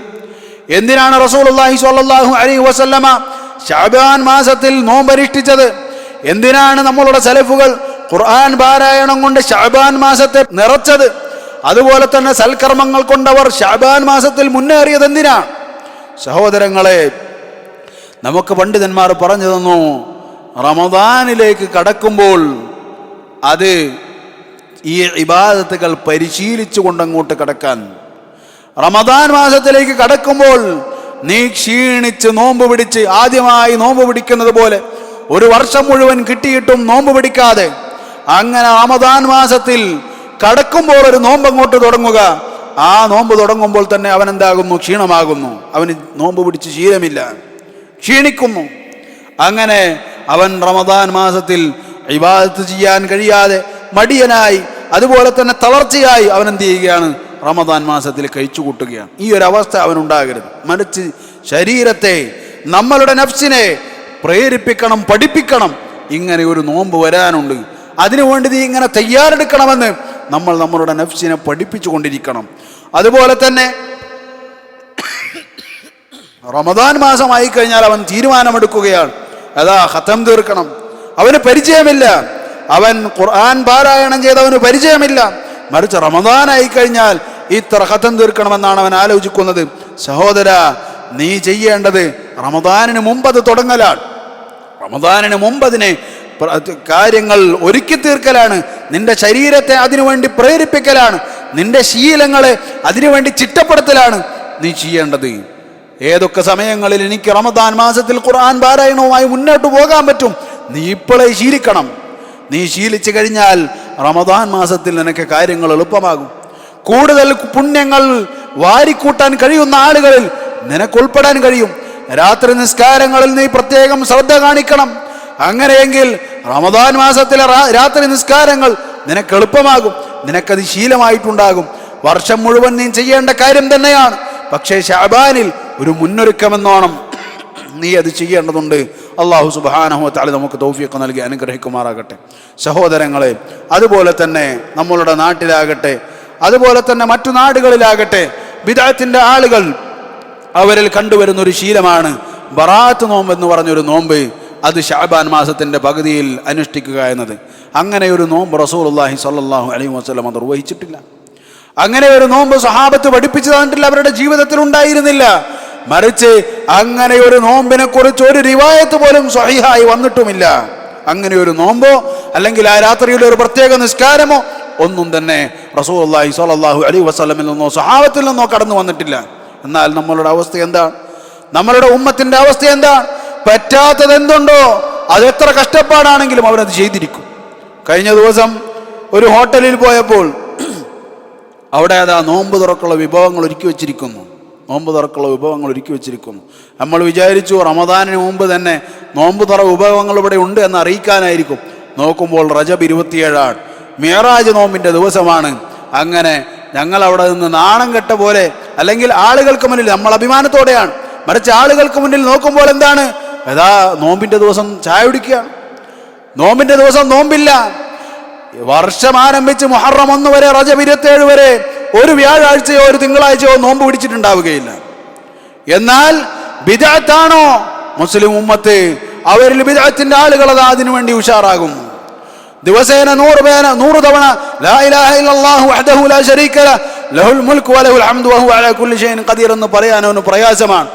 എന്തിനാണ് റസൂലുള്ളാഹി സ്വല്ലല്ലാഹു അലൈഹി വസല്ലമ ശഅബാൻ മാസത്തിൽ നോമ്പനുഷ്ഠിച്ചത്? എന്തിനാണ് നമ്മളുടെ സലഫുകൾ ഖുർആൻ പാരായണം കൊണ്ട് ശഅബാൻ മാസത്തെ നിറച്ചത്? അതുപോലെ തന്നെ സൽക്കർമ്മങ്ങൾ കൊണ്ടവർ ശഅബാൻ മാസത്തിൽ മുന്നേറിയത് എന്തിനാണ്? സഹോദരങ്ങളെ, നമുക്ക് പണ്ഡിതന്മാർ പറഞ്ഞു തന്നു, റമദാനിലേക്ക് കടക്കുമ്പോൾ അത് ഈ ഇബാദത്തുകൾ പരിശീലിച്ചു കൊണ്ടങ്ങോട്ട് കടക്കാൻ. റമദാൻ മാസത്തിലേക്ക് കടക്കുമ്പോൾ നീ ക്ഷീണിച്ച് നോമ്പ് പിടിച്ച്, ആദ്യമായി നോമ്പ് പിടിക്കുന്നത് പോലെ ഒരു വർഷം മുഴുവൻ കിട്ടിയിട്ടും നോമ്പ് പിടിക്കാതെ അങ്ങനെ റമദാൻ മാസത്തിൽ കടക്കുമ്പോൾ ഒരു നോമ്പ് അങ്ങോട്ട് തുടങ്ങുക. ആ നോമ്പ് തുടങ്ങുമ്പോൾ തന്നെ അവൻ എന്താകുന്നു? ക്ഷീണമാകുന്നു. അവന് നോമ്പ് പിടിച്ച് ശീലമില്ല. ക്ഷീണിക്കുന്നു. അങ്ങനെ അവൻ റമദാൻ മാസത്തിൽ ഇബാദത്ത് ചെയ്യാൻ കഴിയാതെ മടിയനായി, അതുപോലെ തന്നെ തളർച്ചയായി അവൻ എന്ത് ചെയ്യുകയാണ്? റമദാൻ മാസത്തിൽ കഴിച്ചു കൂട്ടുകയാണ്. ഈ ഒരു അവസ്ഥ അവനുണ്ടാകരുത്. മറിച്ച് ശരീരത്തെ, നമ്മളുടെ നഫ്സിനെ പ്രേരിപ്പിക്കണം, പഠിപ്പിക്കണം. ഇങ്ങനെ ഒരു നോമ്പ് വരാനുണ്ട്, അതിനുവേണ്ടി നീ ഇങ്ങനെ തയ്യാറെടുക്കണമെന്ന് നമ്മൾ നമ്മളുടെ നഫ്സിനെ പഠിപ്പിച്ചു കൊണ്ടിരിക്കണം. അതുപോലെ തന്നെ റമദാൻ മാസമായി കഴിഞ്ഞാൽ അവൻ തീരുമാനമെടുക്കുകയാണ്, അതാ ഖതം തീർക്കണം. അവന് പരിചയമില്ല, അവൻ ഖുർആൻ പാരായണം ചെയ്തവന് പരിചയമില്ല. മറിച്ച് റമദാനായി കഴിഞ്ഞാൽ ഇത്ര ഖതം തീർക്കണമെന്നാണ് അവൻ ആലോചിക്കുന്നത്. സഹോദര, നീ ചെയ്യേണ്ടത് റമദാനിന് മുമ്പ് അത് തുടങ്ങലാണ്. റമദാനിന് മുമ്പ് അതിനെ കാര്യങ്ങൾ ഒരുക്കി തീർക്കലാണ്. നിന്റെ ശരീരത്തെ അതിനുവേണ്ടി പ്രേരിപ്പിക്കലാണ്. നിന്റെ ശീലങ്ങളെ അതിനുവേണ്ടി ചിട്ടപ്പെടുത്തലാണ് നീ ചെയ്യേണ്ടത്. ഏതൊക്കെ സമയങ്ങളിൽ എനിക്ക് റമദാൻ മാസത്തിൽ ഖുർആൻ പാരായണവുമായി മുന്നോട്ട് പോകാൻ പറ്റും, നീ ഇപ്പോഴേ ശീലിക്കണം. നീ ശീലിച്ചു കഴിഞ്ഞാൽ റമദാൻ മാസത്തിൽ നിനക്ക് കാര്യങ്ങൾ എളുപ്പമാകും. കൂടുതൽ പുണ്യങ്ങൾ വാരിക്കൂട്ടാൻ കഴിയുന്ന ആളുകളിൽ നിനക്ക് ഉൾപ്പെടാൻ കഴിയും. രാത്രി നിസ്കാരങ്ങളിൽ നീ പ്രത്യേകം ശ്രദ്ധ കാണിക്കണം. അങ്ങനെയെങ്കിൽ റമദാൻ മാസത്തിലെ രാത്രി നിസ്കാരങ്ങൾ നിനക്ക് എളുപ്പമാകും, നിനക്കത് ശീലമായിട്ടുണ്ടാകും. വർഷം മുഴുവൻ നീ ചെയ്യേണ്ട കാര്യം തന്നെയാണ്. പക്ഷേ ശഅബാനിൽ ഒരു മുന്നൊരുക്കമെന്നോണം നീ അത് ചെയ്യേണ്ടതുണ്ട്. അല്ലാഹു സുബ്ഹാനഹു വ തആല നമുക്ക് തൗഫീഖ് നൽകി അനുഗ്രഹിക്കുമാറാകട്ടെ. സഹോദരങ്ങളെ, അതുപോലെ തന്നെ നമ്മളുടെ നാട്ടിലാകട്ടെ, അതുപോലെ തന്നെ മറ്റു നാടുകളിലാകട്ടെ, ബിദ്അത്തിന്റെ ആളുകൾ അവരിൽ കണ്ടുവരുന്ന ഒരു ശീലമാണ് ബറാഅത്ത് നോമ്പ് എന്ന് പറഞ്ഞൊരു നോമ്പ്. അത് ശഅബാൻ മാസത്തിൻ്റെ പകുതിയിൽ അനുഷ്ഠിക്കുക എന്നത്. അങ്ങനെ ഒരു നോമ്പ് റസൂലുള്ളാഹി സ്വല്ലല്ലാഹു അലൈഹി വസല്ലം നിർവഹിച്ചിട്ടില്ല. അങ്ങനെ ഒരു നോമ്പ് സഹാബത്ത് പഠിപ്പിച്ചു തന്നിട്ടില്ല, അവരുടെ ജീവിതത്തിൽ ഉണ്ടായിരുന്നില്ല. മറിച്ച് അങ്ങനെ ഒരു നോമ്പിനെ കുറിച്ച് ഒരു റിവായത്ത് പോലും സ്വഹീഹായി വന്നിട്ടുമില്ല. അങ്ങനെ ഒരു നോമ്പോ അല്ലെങ്കിൽ ആ രാത്രിയിലെ ഒരു പ്രത്യേക നിസ്കാരമോ ഒന്നും തന്നെ റസൂലുള്ളാഹി സ്വല്ലല്ലാഹു അലൈഹി വസല്ലമിൽ നിന്നോ സഹാബത്തിൽ നിന്നോ കടന്നു വന്നിട്ടില്ല. എന്നാൽ നമ്മളുടെ അവസ്ഥ എന്താണ്? നമ്മളുടെ ഉമ്മത്തിന്റെ അവസ്ഥ എന്താണ്? പറ്റാത്തത് എന്തുണ്ടോ അത് എത്ര കഷ്ടപ്പാടാണെങ്കിലും അവരത് ചെയ്തിരിക്കും. കഴിഞ്ഞ ദിവസം ഒരു ഹോട്ടലിൽ പോയപ്പോൾ അവിടെ അതാ നോമ്പ് തുറക്കുള്ള വിഭവങ്ങൾ ഒരുക്കി വെച്ചിരിക്കുന്നു. നോമ്പ് തുറക്കുള്ള വിഭവങ്ങൾ ഒരുക്കി വെച്ചിരിക്കുന്നു. നമ്മൾ വിചാരിച്ചു റമദാനിന് മുമ്പ് തന്നെ നോമ്പ് തുറ വിഭവങ്ങൾ ഇവിടെ ഉണ്ട് എന്ന് അറിയിക്കാനായിരിക്കും. നോക്കുമ്പോൾ റജബ് 27 മിഅ്റാജ് നോമ്പിൻ്റെ ദിവസമാണ്. അങ്ങനെ ഞങ്ങൾ അവിടെ നിന്ന് നാണം കെട്ട പോലെ, അല്ലെങ്കിൽ ആളുകൾക്ക് മുന്നിൽ നമ്മൾ അഭിമാനത്തോടെയാണ്, മറിച്ച് ആളുകൾക്ക് മുന്നിൽ നോക്കുമ്പോൾ എന്താണ്, ഏതാ നോമ്പിൻ്റെ ദിവസം ചായ കുടിക്കുകയാണ്. നോമ്പിൻ്റെ ദിവസം നോമ്പില്ല. വർഷം ആരംഭിച്ച് മുഹറം 1 വരെ റജബ് 27 വരെ ഒരു വ്യാഴാഴ്ചയോ ഒരു തിങ്കളാഴ്ചയോ നോമ്പ് പിടിച്ചിട്ടുണ്ടാവുകയില്ല. എന്നാൽ ബിദ്അത്താണോ മുസ്ലിം ഉമ്മത്ത്? അവരിൽ ബിദ്അത്തിന്റെ ആളുകൾ അത് അതിനു വേണ്ടി ഉഷാറാകും. ദിവസേന 100 തവണ ലാ ഇലാഹ ഇല്ലല്ലാഹു വഹ്ദഹു ലാ ശരീക ലഹു ലഹുൽ മുൽക്കു വലഹുൽ ഹംദു വഹുവ അലാ കുല്ലി ഷൈഇൻ ഖദീർ എന്ന് പറയാൻ അവന് പ്രയാസമാണ്.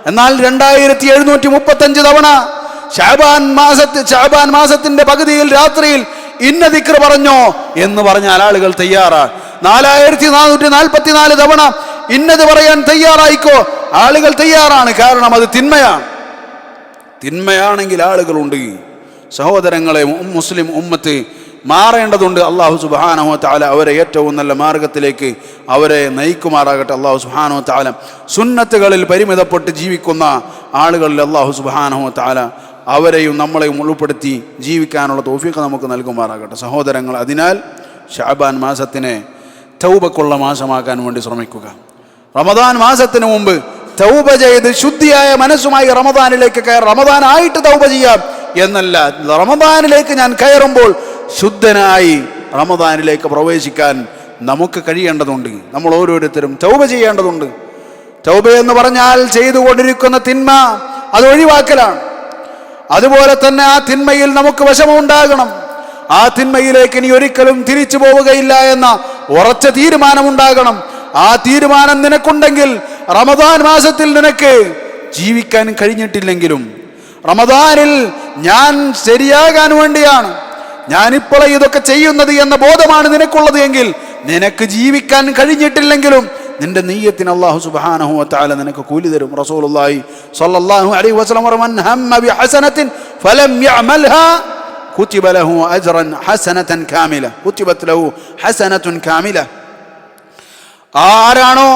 എന്നാൽ 2735 തവണ ശഅബാൻ മാസത്തിന്റെ പകുതിയിൽ രാത്രിയിൽ ഇന്ന ദിക്ർ പറഞ്ഞോ എന്ന് പറഞ്ഞാൽ ആളുകൾ തയ്യാറാണ്. 4444 തവണ ഇന്നത് പറയാൻ തയ്യാറായിക്കോ, ആളുകൾ തയ്യാറാണ്. കാരണം അത് തിന്മയാണെങ്കിൽ ആളുകളുണ്ട്. സഹോദരങ്ങളെ, മുസ്ലിം ഉമ്മത്ത് മാറേണ്ടതുണ്ട്. അല്ലാഹു സുബ്ഹാനഹു വ തആല അവരെ ഏറ്റവും നല്ല മാർഗത്തിലേക്ക് അവരെ നയിക്കുമാറാകട്ടെ. അല്ലാഹു സുബ്ഹാനഹു വ തആല സുന്നത്തുകളിൽ പരിമിതപ്പെട്ട് ജീവിക്കുന്ന ആളുകളിൽ അല്ലാഹു സുബ്ഹാനഹു വ തആല അവരെയും നമ്മളെയും ഉൾപ്പെടുത്തി ജീവിക്കാനുള്ള തൗഫീഖ് നമുക്ക് നൽകുമാറാകട്ടെ. സഹോദരങ്ങൾ, അതിനാൽ ശഅബാൻ മാസത്തിനെ തൗബക്കുള്ള മാസമാക്കാൻ വേണ്ടി ശ്രമിക്കുക. റമദാൻ മാസത്തിന് മുമ്പ് തൗബ ചെയ്ത് ശുദ്ധിയായ മനസ്സുമായി റമദാനിലേക്ക് റമദാനായിട്ട് തൗബ ചെയ്യാം എന്നല്ല, റമദാനിലേക്ക് ഞാൻ കയറുമ്പോൾ ശുദ്ധനായി റമദാനിലേക്ക് പ്രവേശിക്കാൻ നമുക്ക് കഴിയേണ്ടതുണ്ട്. നമ്മൾ ഓരോരുത്തരും തൗബ ചെയ്യേണ്ടതുണ്ട്. തൗബ എന്ന് പറഞ്ഞാൽ ചെയ്തുകൊണ്ടിരിക്കുന്ന തിന്മ അത് ഒഴിവാക്കലാണ്. അതുപോലെ തന്നെ ആ തിന്മയിൽ നമുക്ക് വശമുണ്ടാകണം. ആ തിന്മയിലേക്ക് ഇനി ഒരിക്കലും തിരിച്ചു പോവുകയില്ല എന്ന ഉറച്ച തീരുമാനമുണ്ടാകണം. ആ തീരുമാനം നിനക്കുണ്ടെങ്കിൽ റമദാൻ മാസത്തിൽ നിനക്ക് ജീവിക്കാൻ കഴിഞ്ഞിട്ടില്ലെങ്കിലും, റമദാനിൽ ഞാൻ ശരിയാകാൻ വേണ്ടിയാണ് ഞാനിപ്പോൾ ഇതൊക്കെ ചെയ്യുന്നത് എന്ന ബോധമാണ് നിനക്കുള്ളത് എങ്കിൽ, നിനക്ക് ജീവിക്കാൻ കഴിഞ്ഞിട്ടില്ലെങ്കിലും നിന്റെ നീയത്തിന് അല്ലാഹു സുബ്ഹാനഹു വ തആല നിനക്ക് കൂലി തരും. റസൂലുള്ളാഹി സ്വല്ലല്ലാഹു അലൈഹി വസല്ലം മൻ ഹമ്മ ബിഹസനത്തിൻ ഫലം യഅമൽഹാ കുതിബ ലഹു അജ്റൻ ഹസനതൻ കാമില കുതിബത് ലഹു ഹസനതുൻ കാമില. ആരാണോ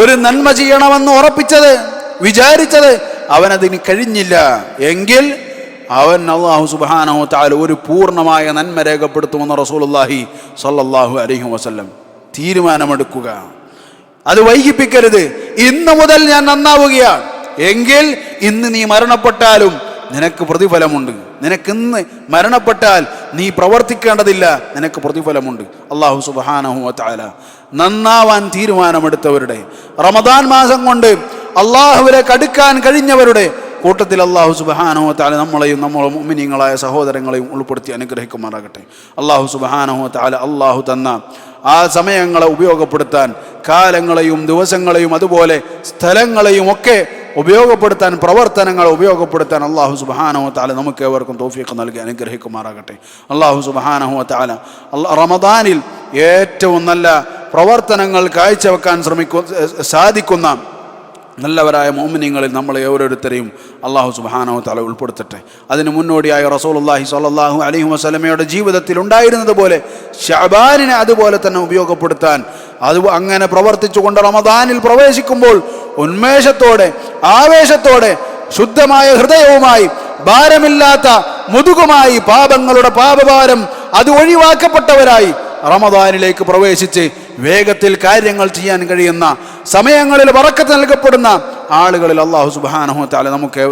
ഒരു നന്മ ചെയ്യണമെന്ന് ഉറപ്പിച്ചത്, വിചാരിച്ചത്, അവനതിന് കഴിഞ്ഞില്ല എങ്കിൽ അവൻ അല്ലാഹു സുബ്ഹാനഹു വ തആല ഒരു പൂർണ്ണമായ നന്മ രേഖപ്പെടുത്തുമെന്ന് റസൂലുള്ളാഹി സ്വല്ലല്ലാഹു അലൈഹി വസല്ലം. തീരുമാനമെടുക്കുക, അത് വൈകിപ്പിക്കരുത്. ഇന്ന് മുതൽ ഞാൻ നന്നാവുകയാണ് എങ്കിൽ ഇന്ന് നീ മരണപ്പെട്ടാലും നിനക്ക് പ്രതിഫലമുണ്ട്. നിനക്കിന്ന് മരണപ്പെട്ടാൽ നീ പ്രവർത്തിക്കേണ്ടതില്ല, നിനക്ക് പ്രതിഫലമുണ്ട്. അല്ലാഹു സുബ്ഹാനഹു വ തആല നന്നാവാൻ തീരുമാനമെടുത്തവരുടെ, റമദാൻ മാസം കൊണ്ട് അല്ലാഹുവിലേക്ക് അടുക്കാൻ കഴിഞ്ഞവരുടെ കൂട്ടത്തിൽ അല്ലാഹു സുബ്ഹാനഹു വ തആല നമ്മളെയും നമ്മളെ മുഅ്മിനീങ്ങളായ സഹോദരങ്ങളെയും ഉൾപ്പെടുത്തി അനുഗ്രഹിക്കുമാറാകട്ടെ. അല്ലാഹു സുബ്ഹാനഹു വ തആല അല്ലാഹു തന്ന ആ സമയങ്ങളെ ഉപയോഗപ്പെടുത്താൻ, കാലങ്ങളെയും ദിവസങ്ങളെയും അതുപോലെ സ്ഥലങ്ങളെയും ഒക്കെ ഉപയോഗപ്പെടുത്താൻ, പ്രവർത്തനങ്ങളെ ഉപയോഗപ്പെടുത്താൻ അല്ലാഹു സുബ്ഹാനഹു വ തആല നമുക്ക് ഏവർക്കും തൗഫീഖ് നൽകി അനുഗ്രഹിക്കുമാറാകട്ടെ. അല്ലാഹു സുബ്ഹാനഹു വ തആല റമദാനിൽ ഏറ്റവും നല്ല പ്രവർത്തനങ്ങൾ കാഴ്ചവെക്കാൻ സാധിക്കുന്ന നല്ലവരായ മുഅ്മിനീങ്ങളിൽ നമ്മളെ ഓരോരുത്തരെയും അല്ലാഹു സുബ്ഹാനഹു വ തആല ഉൾപ്പെടുത്തട്ടെ. അതിന് മുന്നോടിയായി റസൂലുള്ളാഹി സ്വല്ലല്ലാഹു അലൈഹി വസല്ലമയുടെ ജീവിതത്തിൽ ഉണ്ടായിരുന്നതുപോലെ ശഅബാനിനെ അതുപോലെ തന്നെ ഉപയോഗപ്പെടുത്താൻ, അത് അങ്ങനെ പ്രവർത്തിച്ചുകൊണ്ട് റമദാനിൽ പ്രവേശിക്കുമ്പോൾ ഉന്മേഷത്തോടെ, ആവേശത്തോടെ, ശുദ്ധമായ ഹൃദയവുമായി, ഭാരമില്ലാത്ത മുതുകുമായി, പാപങ്ങളുടെ പാപഭാരം അത് ഒഴിവാക്കപ്പെട്ടവരായി റമദാനിലേക്ക് പ്രവേശിച്ച് വേഗത്തിൽ കാര്യങ്ങൾ ചെയ്യാൻ കഴിയുന്ന, സമയങ്ങളിൽ ബറക്കത്ത് നൽകപ്പെടുന്ന ആളുകളിൽ അല്ലാഹു സുബ്ഹാനഹു വ തആല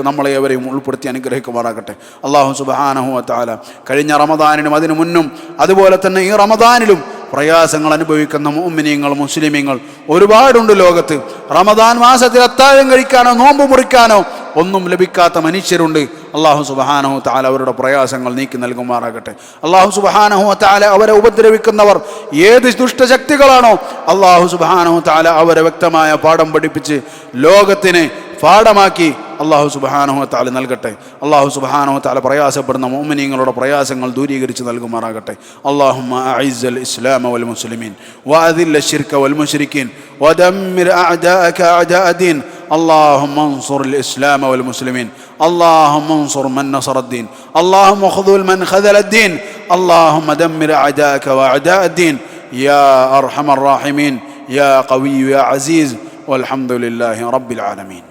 നമ്മളെ ഏവരെയും ഉൾപ്പെടുത്തി അനുഗ്രഹിക്കുമാറാകട്ടെ. അല്ലാഹു സുബ്ഹാനഹു വ തആല കഴിഞ്ഞ റമദാനിനും അതിനു മുന്നും അതുപോലെ തന്നെ ഈ റമദാനിലും പ്രയാസങ്ങൾ അനുഭവിക്കുന്ന മുഅ്മിനീങ്ങൾ, മുസ്ലിമീങ്ങൾ ഒരുപാടുണ്ട് ലോകത്ത്. റമദാൻ മാസത്തിൽ അത്താഴം കഴിക്കാനോ നോമ്പ് മുറിക്കാനോ ഒന്നും ലഭിക്കാത്ത മനുഷ്യരുണ്ട്. അല്ലാഹു സുബ്ഹാനഹു വ തആല അവരുടെ പ്രയാസങ്ങൾ നീക്കി നൽകുമാറാകട്ടെ. അല്ലാഹു സുബ്ഹാനഹു വ തആല അവരെ ഉപദ്രവിക്കുന്നവർ ഏത് ദുഷ്ടശക്തികളാണോ അല്ലാഹു സുബ്ഹാനഹു വ തആല അവരെ വ്യക്തമായ പാഠം പഠിപ്പിച്ച് ലോകത്തിന് പാഠമാക്കി അല്ലാഹു സുബ്ഹാനഹു വ തആല നൽകട്ടെ. അല്ലാഹു സുബ്ഹാനഹു വ തആല പ്രയാസപ്പെടുന്ന മുഅ്മിനീങ്ങളുടെ പ്രയാസങ്ങൾ ദൂരീകരിച്ച് നൽകുമാറാകട്ടെ. അല്ലാഹുമ്മ അഇസ്സൽ ഇസ്ലാമ വൽ മുസ്ലിമീൻ വഅദില്ല ശിർക വൽ മുശ്രിക്കീൻ വദമ്മിർ അഅദാഅക അഅദാഅ ദീൻ. اللهم انصر الإسلام والمسلمين، اللهم انصر من نصر الدين، اللهم خذل من خذل الدين، اللهم دمر أعداءك وأعداء الدين يا أرحم الراحمين يا قوي يا عزيز، والحمد لله رب العالمين.